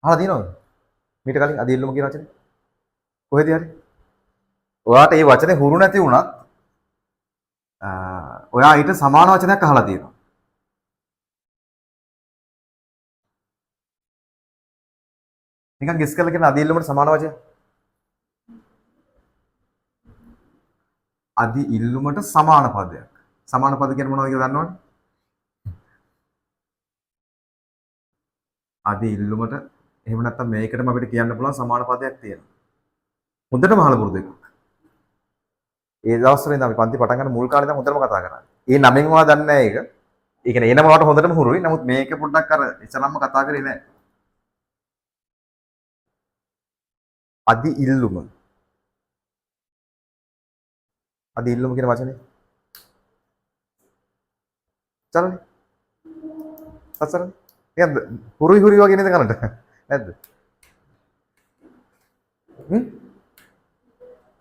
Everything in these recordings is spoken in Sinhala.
අහලා තියෙනවද? මීට කලින් අධි ඉල්ලුම කියන වචනේ? කොහෙද හරි? ඔයාට මේ වචනේ හුරු නැති වුණත් ඔයා ඊට සමාන වචනයක් අහලා තියෙනවා. නිකන් ගෙස් කරලා කියන අධි ඉල්ලුමට සමාන වචනයක්. අධි ඉල්ලුමට සමාන පදයක්. සමාන පද කියන්නේ මොනවද කියලා දන්නවද? අධි ඉල්ලුමට එහෙම නැත්නම් මේකටම අපිට කියන්න පුළුවන් සමාන පදයක් තියෙනවා. හොඳටම අහලා පුරුදු වෙන්න. ඒ දවස්වල ඉඳන් අපි පන්ති පටන් ගන්න මුල් කාලේ ඉඳන් හොඳටම කතා කරා. ඒ නමෙන් ඔයා දන්නේ නැහැ ඒක. ඒ කියන්නේ එනම වට හොඳටම හුරුයි. නමුත් මේක පොඩ්ඩක් අර ඉස්සලම්ම කතා කරේ නැහැ. අධි ඉල්ලුම. අධි ඉල්ලුම කියන වචනේ. චරනේ. සසරනේ. නිකන් හුරුයි හුරුයි වගේ නේද කනට? නැද්ද? හ්ම්?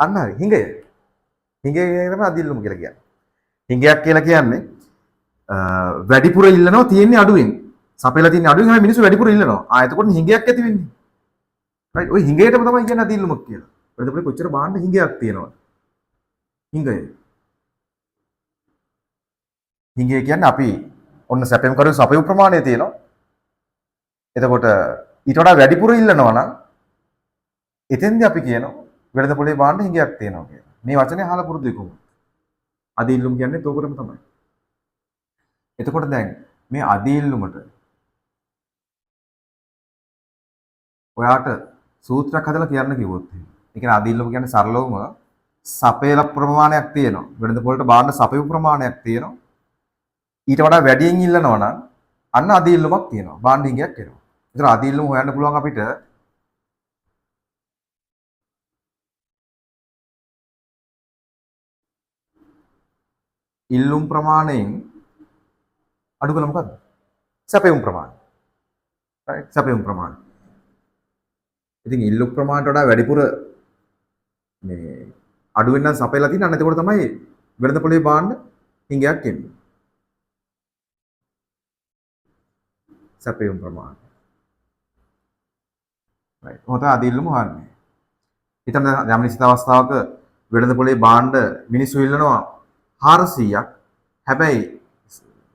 අන්න හරි. හිඟය. හිඟය තමයි අධි ඉල්ලුම කියලා කියන්නේ. හිඟයක් කියලා කියන්නේ වැඩිපුර ඉල්ලනවා තියෙන්නේ අඩුවෙන්. සපයලා තියෙන්නේ අඩුවෙන් හැබැයි මිනිස්සු වැඩිපුර ඉල්ලනවා. එතකොට හිඟයක් ඇති වෙන්නේ. රයිට්. ඔය හිඟයටම තමයි කියන්නේ අධි ඉල්ලුමක් කියලා. එතකොට කොච්චර බාන්න හිඟයක් තියෙනවද? හිඟය. හිඟය කියන්නේ අපි ඔන්න සැපෙම් කරු සපයු ප්‍රමාණය තියෙනවා. එතකොට ඊට වඩා වැඩිපුර ඉල්ලනවා නම් එතෙන්දී අපි කියනවා වෙළඳ පොලේ බාන්න හිඟයක් තියෙනවා කියලා. මේ වචනේ අහලා පුරුදු වෙකෝ. අධි ඉල්ලුම කියන්නේ තෝකරම තමයි. එතකොට දැන් මේ අධි ඉල්ලුමට ඔයාට සූත්‍රයක් හදලා කියන්න කිව්වොත් එහෙනම්. ඒ කියන්නේ අධි ඉල්ලුම කියන්නේ සරලවම සපේල ප්‍රමාණයක් තියෙනවා. වෙළඳ පොලට බාන්න සපයු ප්‍රමාණයක් තියෙනවා. ඊට වඩා වැඩියෙන් ඉල්ලනවා නම් අන්න අධි ඉල්ලුමක් තියෙනවා. බාන්න හිඟයක් එනවා. ඒතර අධි ඉල්ලුම හොයන්න පුළුවන් අපිට ඉල්ලුම් ප්‍රමාණයෙන් අඩු කළ මොකද්ද? සැපයුම් ප්‍රමාණය. රයිට් සැපයුම් ප්‍රමාණය. ඉතින් ඉල්ලුම් ප්‍රමාණයට වඩා වැඩිපුර මේ අඩු වෙන නම් සපයලා තියෙන අන්න එතකොට තමයි වෙළඳ පොලේ බාන්න හිඟයක් එන්නේ. සැපයුම් ප්‍රමාණය. රයිට්. මොකද අධි ඉල්ලුම හොයන්නේ. හිතන්න යම් නිශ්චිත අවස්ථාවක වෙළඳ පොලේ බාන්න මිනිස්සු ඉල්ලනවා 400ක්. හැබැයි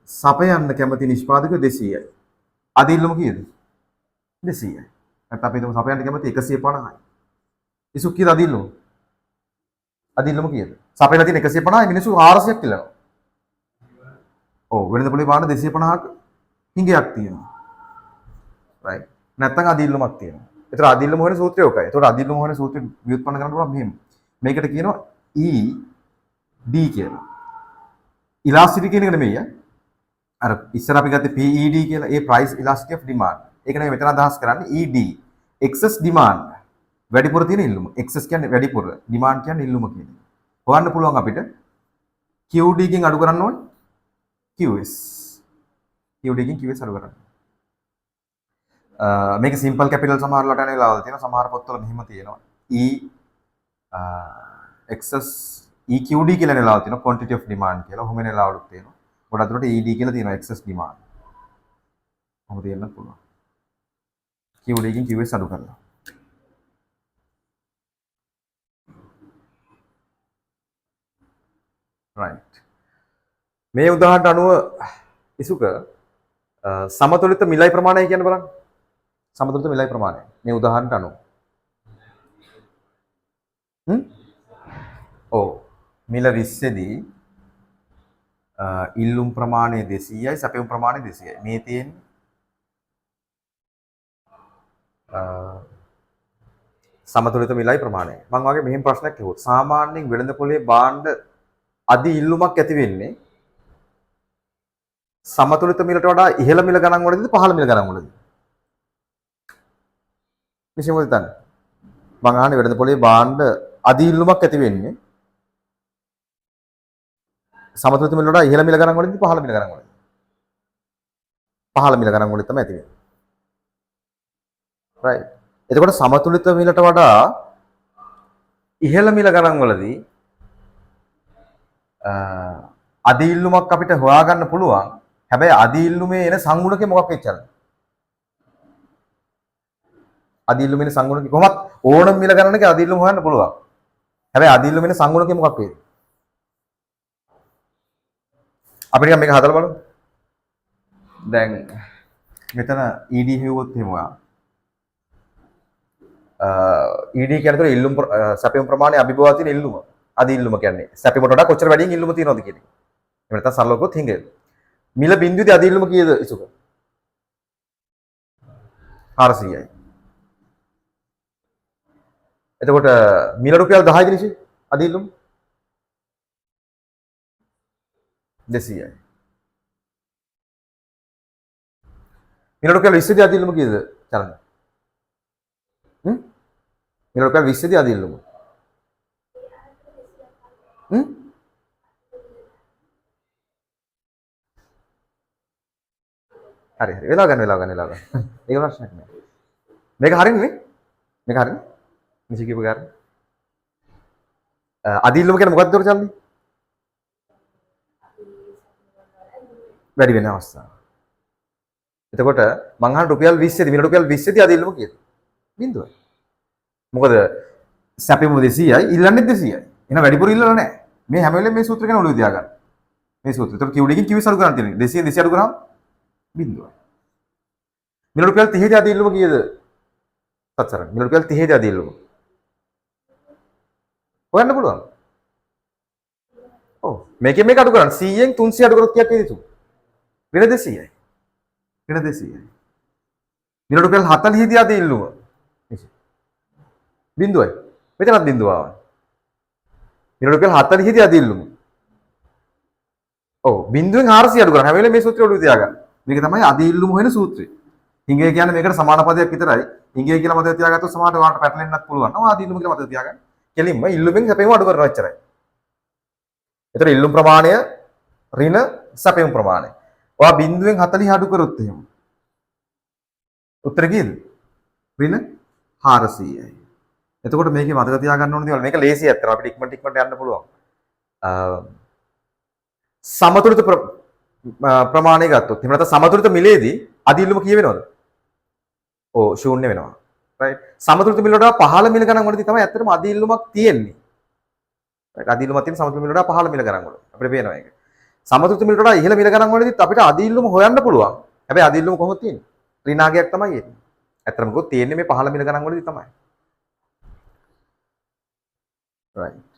සපයන්න කැමති නිෂ්පාදක 200යි. අධි ඉල්ලුම කීයද? 200යි. නැත්නම් අපි හිතමු සපයන්න කැමති 150යි. ඉසු කීයද අධි ඉල්ලුම? අධි ඉල්ලුම කීයද? සපයලා තියෙන 150යි මිනිස්සු 400ක් ඉල්ලනවා. ඔව් වෙළඳ පොලේ බාන්න 250ක හිඟයක් තියෙනවා. රයිට්. නැත්නම් අධි ඉල්ලුමක් තියෙනවා. ඒතර අධි ඉල්ලුම හොයන සූත්‍රය ඔකයි. ඒතර අධි ඉල්ලුම හොයන සූත්‍රය ව්‍යුත්පන්න කරන්න පුළුවන් මෙහෙම. මේකට කියනවා ED කියලා. ඉලාස්ටිසිටි කියන එක නෙමෙයි. අර ඉස්සර අපි ගත්තේ PED කියලා. ඒ price elasticity of demand. ඒක නෙමෙයි මෙතන අදහස් කරන්නේ ED. excess demand. වැඩිපුර තියෙන ඉල්ලුම. excess කියන්නේ වැඩිපුර. demand කියන්නේ ඉල්ලුම කියන්නේ. හොයන්න පුළුවන් අපිට QD කින් අඩු කරන්න ඕනේ. QS. QD කින් QS අඩු කරන්න. මේක සිම්පල් කැපිටල් සමහරලාට යන වෙලාවල් තියෙනවා. සමහර පොත්වල මෙහෙම තියෙනවා. excess EQD කියලා වෙලාවල් තියෙනවා. quantity of demand කියලා. ඔහොම වෙලාවලුත් තියෙනවා. ගොඩක් දුරට ED කියලා තියෙනවා. excess demand. ඔහොම තියෙන්න පුළුවන්. QD කින් QS අඩු කරලා. right. මේ උදාහරණට අනුව ඉසුක සමතුලිත මිලයි ප්‍රමාණය කියන්න බලන්න. සමතුලිත මිලයි ප්‍රමාණය. මේ උදාහරණට අනුව. ඔව්. මිල 20 දී ඉල්ලුම් ප්‍රමාණය 200යි සැපයුම් ප්‍රමාණය 200යි. මේ තියෙන්නේ සමතුලිත මිලයි ප්‍රමාණය. මම වගේ මෙහෙම ප්‍රශ්නයක් අහුවොත් සාමාන්‍යයෙන් වෙළඳ පොලේ භාණ්ඩ අධි ඉල්ලුමක් ඇති වෙන්නේ සමතුලිත මිලට වඩා ඉහළ මිල ගණන් වලදීද පහළ මිල ගණන් වලදීද? විශේෂම හිතන්න. මම අහන්නේ වෙළඳ පොලේ භාණ්ඩ අධි ඉල්ලුමක් ඇති වෙන්නේ සමතුලිත මිල වඩා ඉහළ මිල ගණන් වලදීද පහළ මිල ගණන් වලදීද? පහළ මිල ගණන් වලදී තමයි ඇති වෙන්නේ. right. එතකොට සමතුලිත මිලට වඩා ඉහළ මිල ගණන් වලදී අධි ඉල්ලුමක් අපිට හොයාගන්න පුළුවන්. හැබැයි අධි ඉල්ලුමේ එන සංගුණකේ මොකක් වෙච්චද? අධි ඉල්ලුම ඉන්න සංගුණකේ කොහොමත් ඕනම මිල ගණනක අධි ඉල්ලුම හොයන්න පුළුවන්. හැබැයි අධි ඉල්ලුම ඉන්න සංගුණකේ මොකක් වේද? අපි නිකන් මේක හදලා බලමු. දැන් මෙතන ED හෙව්වොත් එහෙම ඔයා ED කියන්නේ ඉල්ලුම් සැපයුම් ප්‍රමාණය අභිභවා තියෙන ඉල්ලුම. අධි ඉල්ලුම කියන්නේ සැපයුමට වඩා කොච්චර වැඩියෙන් ඉල්ලුම තියෙනවද කියන එක. එහෙම නැත්නම් සරලව කිව්වොත් හිඟ. මිල බිඳුවේදී අධි ඉල්ලුම කීයද ඉසුක? 400යි. එතකොට මිල රුපියල් 10යි දිනිසි අධි ඉල්ලුම 200යි. මිල රුපියල් 20 දී අධි ඉල්ලුම කීයද චරණ? මිල රුපියල් 20 දී අධි ඉල්ලුම. හරි හරි වෙලාව ගන්න. ඒක ප්‍රශ්නයක් නෑ. මේක හරියන්නේ නේ? මේක හරියන්නේ? නිසි කියපු කාරණේ. අධි ඉල්ලුම කියන්නේ මොකක්ද උඩ චන්නේ? වැඩි වෙන අවස්ථාව. එතකොට මං අහන රුපියල් 20 දී මිල රුපියල් 20 දී අධි ඉල්ලුම කීයද? බිඳුවයි. මොකද සැපෙම 200යි ඉල්ලන්නේ 200යි. එහෙනම් වැඩිපුර ඉල්ලලා නැහැ. මේ හැම වෙලේම මේ සූත්‍රය ගැන ඔළුවේ තියාගන්න. මේ සූත්‍රය. ඒතකොට QD කින් QS අඩු කරන්න තියෙනවා. 200 අඩු කරාම බිඳුවයි. මිල රුපියල් 30 දී අධි ඉල්ලුම කීයද? සත්සරණ. මිල රුපියල් 30 දී අධි ඉල්ලුම. හොයන්න පුළුවන්. ඔව්. මේකෙන් මේක අඩු කරන්න. 100න් 300 අඩු කරොත් කීයක් වේද ඉතින්? වෙන 200යි. වෙන 200යි. මිල රුපියල් 40 දී අධි ඉල්ලුම. බිඳුවයි. මෙතනත් බිඳුව ආවා. මිල රුපියල් 40 දී අධි ඉල්ලුම. ඔව් බිඳුවෙන් 400 අඩු කරා. හැම වෙලේම මේ සූත්‍රය ඔළුවේ තියාගන්න. මේක තමයි අධි ඉල්ලුම හොයන සූත්‍රය. හිඟේ කියන්නේ මේකට සමාන පදයක් විතරයි. හිඟේ කියලා මතක තියාගත්තොත් සමහරට ඔයාලට පැටලෙන්නත් පුළුවන්. අධි ඉල්ලුම කියලා මතක තියාගන්න. කෙලින්ම ඉල්ලුමෙන් සැපෙම අඩු කරනවා එච්චරයි. ඒතර ඉල්ලුම් ප්‍රමාණය ඍණ සැපෙම ප්‍රමාණය. ඔයා බිඳුවෙන් 40 අඩු කරොත් එහෙම. උත්තර කීයද? ඍණ 400යි. එතකොට මේකේ මතක තියාගන්න ඕන දේවල් මේක ලේසි ඇත්තට අපිට ඉක්මනට යන්න පුළුවන්. සමතුලිත ප්‍රමාණය ගත්තොත් එහෙම නැත්නම් සමතුලිත මිලේදී අධි ඉල්ලුම කීය වෙනවද? ඔව් ශූන්‍ය වෙනවා. රයිට්. සමතුලිත මිල වලට පහළ මිල ගණන් වලදී තමයි ඇත්තටම අධි ඉල්ලුමක් තියෙන්නේ. රයිට්. අධි ඉල්ලුමක් තියෙන සමතුලිත මිල වලට පහළ මිල ගණන් වල. අපිට පේනවා ඒක. සමතුලිත මිල වලට ඉහළ මිල ගණන් වලදීත් අපිට අධි ඉල්ලුම හොයන්න පුළුවන්. හැබැයි අධි ඉල්ලුම කොහොමද තියෙන්නේ? ඍණාගයක් තමයි එන්නේ. ඇත්තටම කිව්වොත් තියෙන්නේ මේ පහළ මිල ගණන් වලදී තමයි. Right.